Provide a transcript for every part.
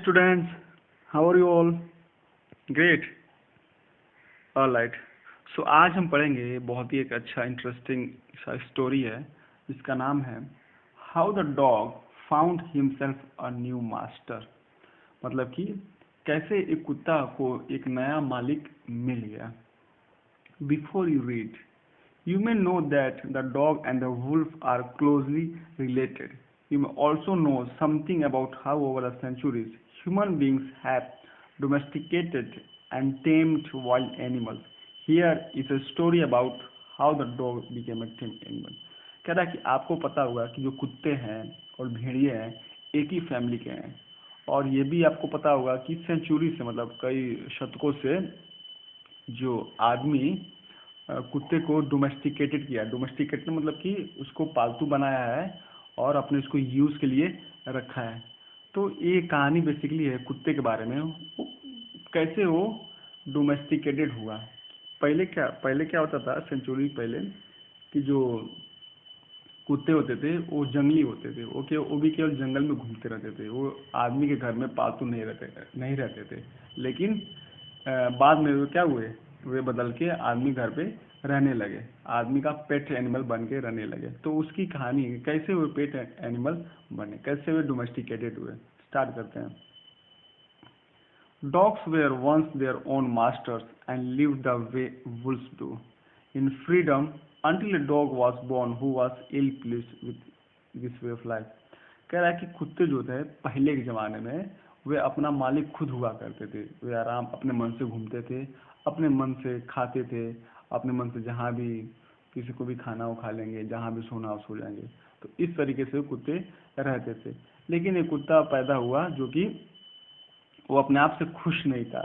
students, how are you all? Great. All right. So आज हम पढ़ेंगे बहुत ही एक अच्छा इंटरेस्टिंग सा स्टोरी है जिसका नाम है how the dog found himself a new master. मतलब कि कैसे एक कुत्ता को एक नया मालिक मिल गया। Before you read, you may know that the dog and the wolf are closely related. You may also know something about how over the centuries human beings have domesticated and tamed wild animals. Here is a story about how the dog became a tame animal. कह रहा है कि आपको पता होगा कि जो कुत्ते हैं और भेड़िए हैं एक ही फैमिली के हैं, और ये भी आपको पता होगा कि सेंचुरी से मतलब कई शतकों से जो आदमी कुत्ते को डोमेस्टिकेटेड किया। डोमेस्टिकेटेड मतलब कि उसको पालतू बनाया है और अपने उसको यूज़ के लिए रखा है। तो ये कहानी बेसिकली है कुत्ते के बारे में, कैसे वो डोमेस्टिकेटेड हुआ। पहले क्या होता था सेंचुरी पहले कि जो कुत्ते होते थे वो जंगली होते थे, वो भी केवल जंगल में घूमते रहते थे, वो आदमी के घर में पालतू नहीं रहते थे। लेकिन बाद में वो क्या हुए, वे बदल के आदमी घर पे रहने लगे, आदमी का पेट एनिमल बन के रहने लगे। तो उसकी कहानी है कैसे वे पेट एनिमल बने, कैसे वे डोमेस्टिकेटेड हुए। स्टार्ट करते हैं। Dogs were once their own masters and lived the way wolves do, in freedom until a dog was born who was ill pleased with this way of life. कह रहा है कि कुत्ते जो थे पहले के ज़माने में वे अपना मालिक खुद हुआ करते थे। वे आराम अपने मन से घूमते थे, अपने मन से खाते थे, अपने मन से जहाँ भी किसी को भी खाना वो खा लेंगे, जहाँ भी सोना वो सो जाएंगे। तो इस तरीके से कुत्ते रहते थे। लेकिन एक कुत्ता पैदा हुआ जो कि वो अपने आप से खुश नहीं था।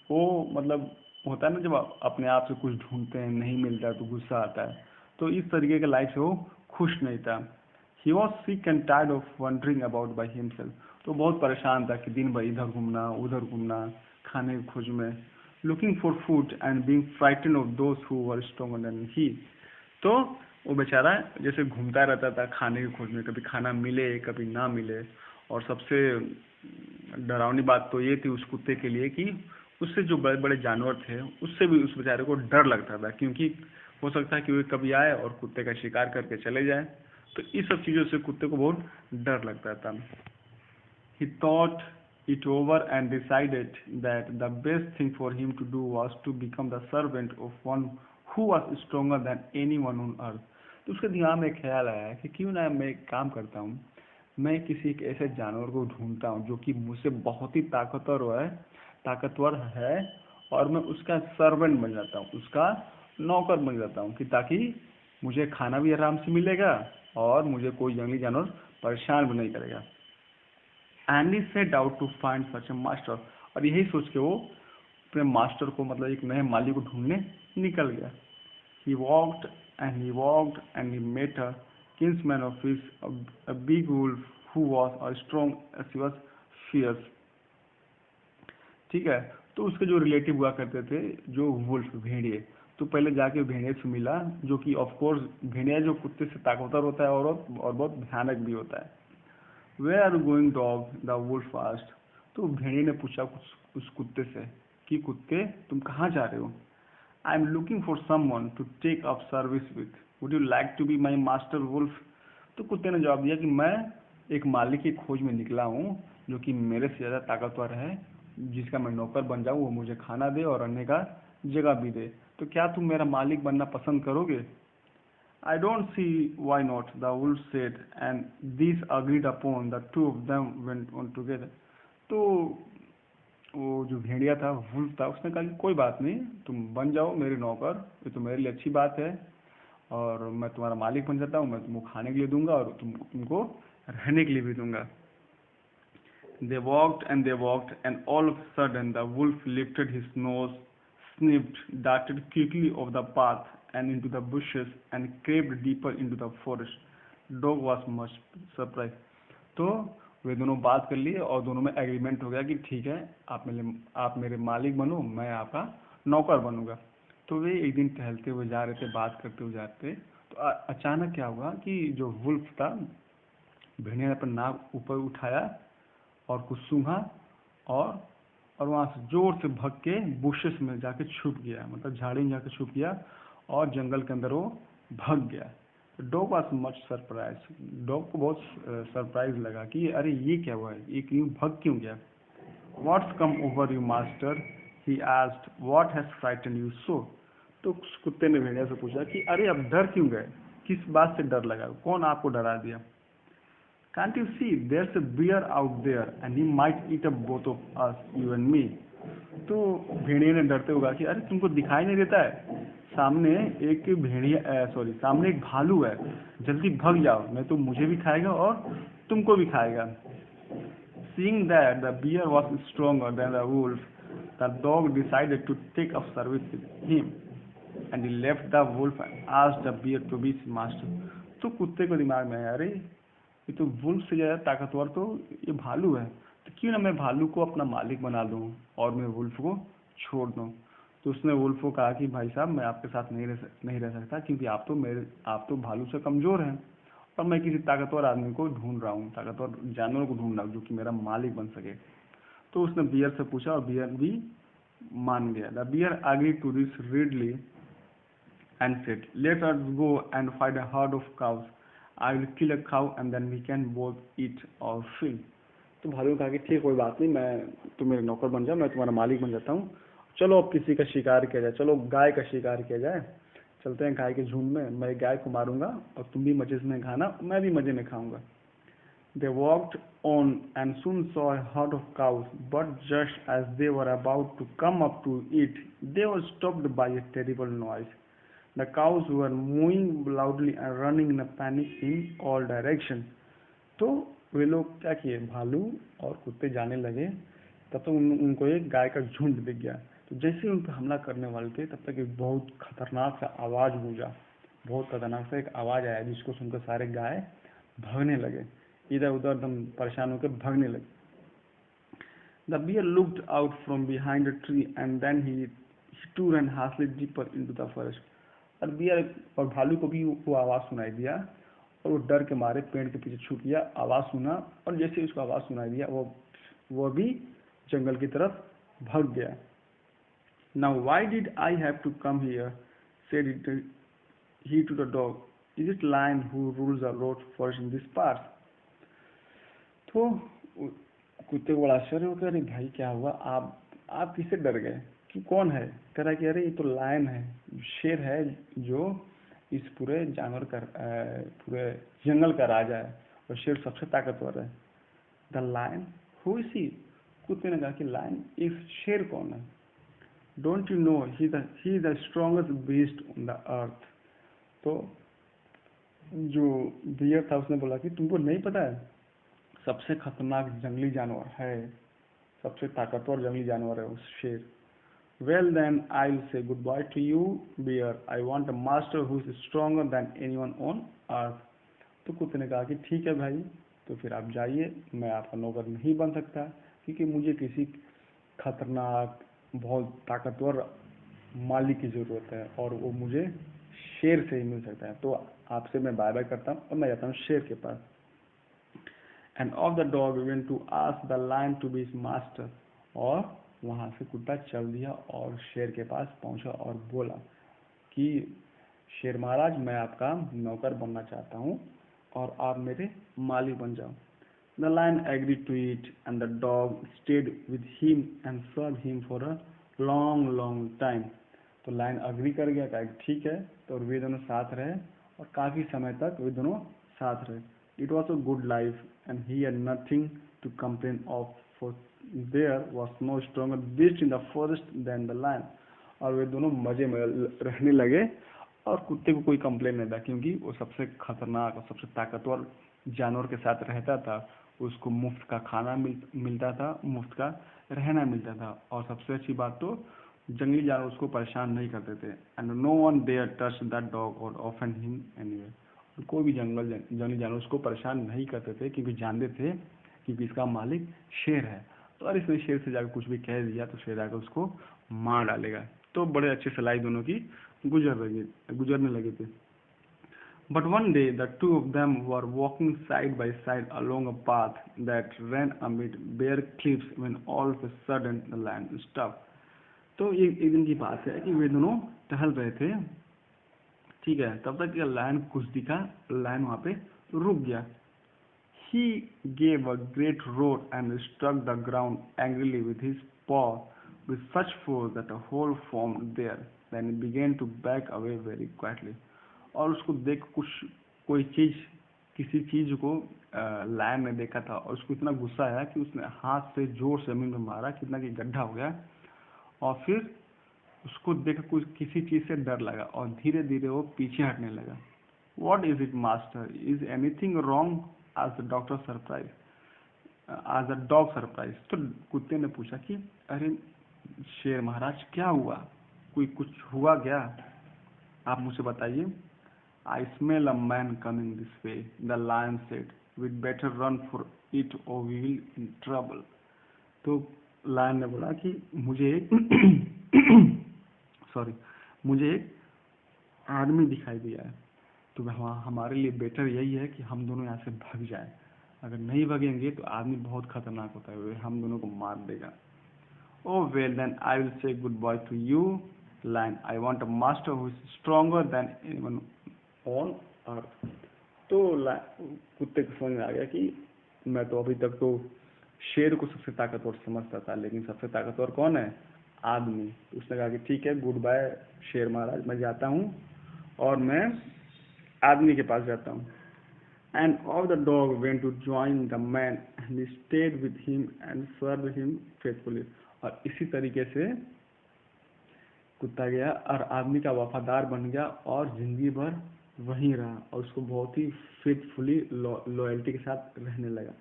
वो मतलब होता है ना, जब अपने आप से कुछ ढूंढते हैं नहीं मिलता तो गुस्सा आता है। तो इस तरीके के लाइफ से वो खुश नहीं था। He was sick and tired of wondering about by himself. तो बहुत परेशान था कि दिन भर इधर घूमना उधर घूमना, खाने की खोज में, looking for food and being frightened of those who were stronger than he. तो वो बेचारा जैसे घूमता रहता था खाने की खोज में, कभी खाना मिले कभी ना मिले। और सबसे डरावनी बात तो ये थी उस कुत्ते के लिए कि उससे जो बड़े बड़े जानवर थे उससे भी उस बेचारे को डर लगता था, क्योंकि हो सकता है कि वो कभी आए और कुत्ते का शिकार करके चले जाए। तो इस सब चीज़ों से कुत्ते को बहुत डर लगता था। He thought it over and decided that the best thing for him to do was to become the servant of one who was stronger than anyone on earth. तो उसके दिमाग में एक ख्याल आया कि क्यों ना मैं एक काम करता हूँ, मैं किसी एक ऐसे जानवर को ढूंढता हूँ जो कि मुझसे बहुत ही ताकतवर है और मैं उसका सर्वेंट बन जाता हूँ, उसका नौकर बन जाता हूँ, कि ताकि मुझे खाना भी आराम से मिलेगा और मुझे कोई जंगली जानवर परेशान भी नहीं करेगा। And he set out to find such a master. और यही सोच के वो अपने मास्टर को मतलब एक नए मालिक को ढूंढने निकल गया। He walked and he met a kinsman of his, a big wolf who was as strong as he was fierce. ठीक है। तो उसके जो रिलेटिव हुआ करते थे जो वुल्फ भेड़िए, तो पहले जाके भेड़िए से मिला, जो कि ऑफ कोर्स भेड़िया जो कुत्ते से ताकतवर होता है और बहुत भयानक भी होता है। Where are you going, dog? The wolf asked. तो भेड़िए ने पूछा उस कुत्ते से कि कुत्ते तुम कहाँ जा रहे हो? I am looking for someone to take up service with. Would you like to be my master wolf? तो कुत्ते ने जवाब दिया कि मैं एक मालिक की खोज में निकला हूँ जो कि मेरे से ज़्यादा ताकतवर है, जिसका मैं नौकर बन जाऊँ, वो मुझे खाना दे और रहने का जगह भी दे। तो क्या तुम मेरा मालिक बनना पसंद करोगे? I don't see why not, the wolf said, and these agreed upon. The two of them went on together. तो वो जो भेड़िया था वुल्फ था, उसने कहा कि कोई बात नहीं, तुम बन जाओ मेरे नौकर, ये तो मेरे लिए अच्छी बात है और मैं तुम्हारा मालिक बन जाता हूँ, मैं तुमको खाने के लिए दूंगा और तुमको रहने के लिए भी दूंगा। They walked and all of a sudden the wolf lifted his nose, sniffed, darted quickly off the path and into the bushes and crept deeper into the forest. Dog was much surprised. तो वे दोनों बात कर लिए और दोनों में agreement हो गया कि ठीक है, आप मेरे मालिक बनो, मैं आपका नौकर बनूंगा। तो वे एक दिन टहलते हुए जा रहे थे, बात करते हुए जाते, तो अचानक क्या हुआ कि जो वुल्फ था, भेड़िया ने अपना नाक ऊपर उठाया और कुछ सूंघा और वहाँ से जोर से भाग के बुशेस में जाके छुप गया, मतलब झाड़ी में जाके छुप गया और जंगल के अंदर वो भाग गया। Dog was much surprise, dog को बहुत सरप्राइज लगा कि अरे ये क्या हुआ है, ये क्यों भाग क्यों गया। What's come over you master, he asked, what has frighten you so. तो उस कुत्ते ने भेड़िया से पूछा कि अरे अब डर क्यों गए, किस बात से डर लगा, कौन आपको डरा दिया। Can't you see there's a bear out there and he might eat up both of us, you and me। तो भेड़िए ने डरते हुए कहा कि अरे तुमको दिखाई नहीं देता है, सामने एक सामने एक भालू है, जल्दी भाग जाओ, नहीं तो मुझे भी खाएगा और तुमको भी खाएगा। Seeing that the bear was stronger than the wolf, the dog decided to take up service with him, and he left the wolf and asked the bear to be his master। तो कुत्ते को दिमाग में आया, अरे ये तो wolf से ज़्यादा ताकतवर तो ये भालू है, तो क्यों ना मैं भालू को अपना मालिक बना दूं और मैं वुल्फ को छोड़ दूं। तो उसने वुल्फ को कहा कि भाई साहब मैं आपके साथ नहीं रह सकता, क्योंकि आप तो भालू से कमज़ोर हैं और मैं किसी ताकतवर आदमी को ढूंढ रहा हूँ, ताकतवर जानवर को ढूंढ रहा हूँ जो कि मेरा मालिक बन सके। तो उसने बियर से पूछा और बियर भी मान गया। The bear agree to this readily and said, let us go and find a herd of cows। I will kill a cow and then we can both eat our fill। तो भालू ने कहा कि ठीक, कोई बात नहीं, मैं तुम मेरे नौकर बन जाओ, मैं तुम्हारा मालिक बन जाता हूँ, चलो अब किसी का शिकार किया जाए, चलो गाय का शिकार किया जाए, चलते हैं गाय के झुंड में, मैं गाय को मारूंगा और तुम भी मजे में खाना, मैं भी मजे में खाऊंगा। They walked on and soon saw a herd of cows, but just as they were about to come up to it, they were stopped by a terrible noise। The cows were mooing loudly and running in a panic in all directions। तो वे लोग क्या किए, भालू और कुत्ते जाने लगे, तब तक उनको एक गाय का झुंड दिख गया। तो जैसे ही उन पर हमला करने वाले थे तब तक एक बहुत खतरनाक सा आवाज़ गूंजा, बहुत खतरनाक सा एक आवाज़ आया जिसको सुनकर सारे गाय भागने लगे, इधर उधर एकदम परेशान होकर भागने लगे। The bear looked out from behind a tree and then he too ran hastily deeper into the forest। और बियर और भालू को भी वो आवाज़ सुनाई दिया और वो डर के मारे पेड़ के पीछे छुप गया, आवाज़ सुना और जैसे ही उसको आवाज़ सुनाई दिया वो भी जंगल की तरफ भाग गया। Now why did I have to come here, said he to the dog, is it lion who rules the road first in this part। तो कुत्ते को बड़ा आश्चर्य हो गया, अरे भाई क्या हुआ, आप किससे डर गए, कि कौन है। कह रहा कि अरे ये तो लायन है, शेर है, जो इस पूरे पूरे जंगल का राजा है और शेर सबसे ताकतवर है। The lion who is he. कुत्ते ने कहा कि लायन, इस शेर कौन है। Don't you know he is the strongest beast on the earth. तो जो बियर था उसने बोला कि तुमको नहीं पता है, सबसे खतरनाक जंगली जानवर है, सबसे ताकतवर जंगली जानवर है उस शेर। Well then I'll say goodbye to you bear, I want a master who is stronger than anyone on earth। तो कुत्ते ने कहा कि ठीक है भाई, तो फिर आप जाइए, मैं आपका नौकर नहीं बन सकता, क्योंकि मुझे किसी खतरनाक बहुत ताकतवर मालिक की ज़रूरत है और वो मुझे शेर से ही मिल सकता है। तो आपसे मैं बाय बाय करता हूँ और मैं जाता हूँ शेर के पास। And off the dog went to ask the lion to be his master। और वहाँ से कुत्ता चल दिया और शेर के पास पहुँचा और बोला कि शेर महाराज, मैं आपका नौकर बनना चाहता हूँ और आप मेरे मालिक बन जाओ। The lion agreed to it and the dog stayed with him and served him for a long time। तो लायन अग्री कर गया, कहा ठीक है, तो वे दोनों साथ रहे और काफ़ी समय तक वे दोनों साथ रहे। It was a good life and he had nothing to complain of, for there was no stronger beast in the forest than the lion। और वे दोनों मजे में रहने लगे और कुत्ते को कोई कंप्लेन नहीं था, क्योंकि वो सबसे खतरनाक और सबसे ताकतवर जानवर के साथ रहता था, उसको मुफ्त का खाना मिलता था, मुफ्त का रहना मिलता था, और सबसे अच्छी बात तो जंगली जानवर उसको परेशान नहीं करते थे। And no one dare touch that dog और ऑफेंड हिम एनीवे। कोई भी जंगली जानवर उसको परेशान नहीं करते थे, क्योंकि जानते थे कि इसका मालिक शेर है, तो अगर इसने शेर से जाकर कुछ भी कह दिया तो शेर आकर उसको मार डालेगा। तो बड़े अच्छे से लड़ाई दोनों की गुजरने लगे थे। But one day the two of them were walking side by side along a path that ran amid bare cliffs when all of a sudden the lion stopped. तो ये एक दिन की बात है कि वे दोनों टहल रहे थे, ठीक है, तब तक ये लायन कुछ दिखा, लायन वहां पे रुक गया. He gave a great roar and struck the ground angrily with his paw with such force that a hole formed there. Then he began to back away very quietly. और उसको देख कुछ कोई चीज, किसी चीज को लायन ने देखा था और उसको इतना गुस्सा आया कि उसने हाथ से जोर से जमीन में मारा, कितना कि गड्ढा हो गया. और फिर उसको देख कुछ किसी चीज से डर लगा और धीरे धीरे वो पीछे हटने लगा. What is it, master? Is anything wrong? Asked the doctor surprised. As the dog surprised. तो कुत्ते ने पूछा कि अरे शेर महाराज क्या हुआ, कोई कुछ हुआ क्या, आप मुझे बताइए. I smell a man coming this way, the lion said. We'd better run for it or we will in trouble. तो लायन ने बोला कि मुझे मुझे एक आदमी दिखाई दिया है, तो हमारे लिए बेटर यही है कि हम दोनों यहाँ से भाग जाएं. अगर नहीं भागेंगे तो आदमी बहुत खतरनाक होता है, वो हम दोनों को मार देगा. Oh well, then I will say goodbye to you, lion. I want a master who is stronger than anyone on earth. तो कुत्ते को समझ में आ गया कि मैं तो अभी तक तो शेर को सबसे ताकतवर समझता था, लेकिन सबसे ताकतवर कौन है, आदमी. उसने कहा कि ठीक है, गुड बाय शेर महाराज, मैं जाता हूँ और मैं आदमी के पास जाता हूँ. And all the dog went to join the man and he stayed with him and served him faithfully. और इसी तरीके से कुत्ता गया और आदमी का वफादार बन गया और जिंदगी भर वहीं रहा और उसको बहुत ही फेथफुली लॉयल्टी के साथ रहने लगा.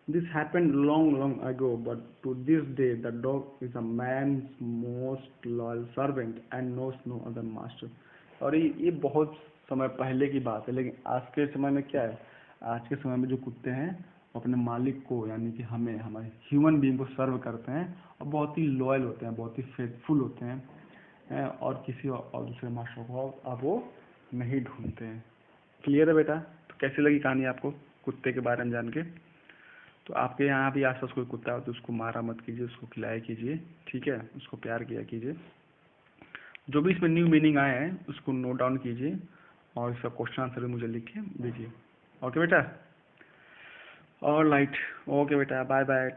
This happened long long ago, but to this day the dog is a man's most loyal servant and knows no other master. और ये बहुत समय पहले की बात है, लेकिन आज के समय में क्या है, आज के समय में जो कुत्ते हैं अपने मालिक को, यानी कि हमें, हमारे ह्यूमन बीइंग को सर्व करते हैं और बहुत ही लॉयल होते हैं, बहुत ही फेथफुल होते हैं और किसी और दूसरे मास्टर को अब वो नहीं ढूंढते हैं. क्लियर है बेटा? तो कैसी लगी कहानी आपको कुत्ते के बारे में जान के? तो आपके यहाँ भी आसपास कोई कुत्ता हो तो उसको मारा मत कीजिए, उसको खिलाया कीजिए, ठीक है, उसको प्यार किया कीजिए. जो भी इसमें न्यू मीनिंग आए हैं उसको नोट डाउन कीजिए और इसका क्वेश्चन आंसर भी मुझे लिख के दीजिए. ओके बेटा? ऑलराइट, ओके बेटा, बाय बाय.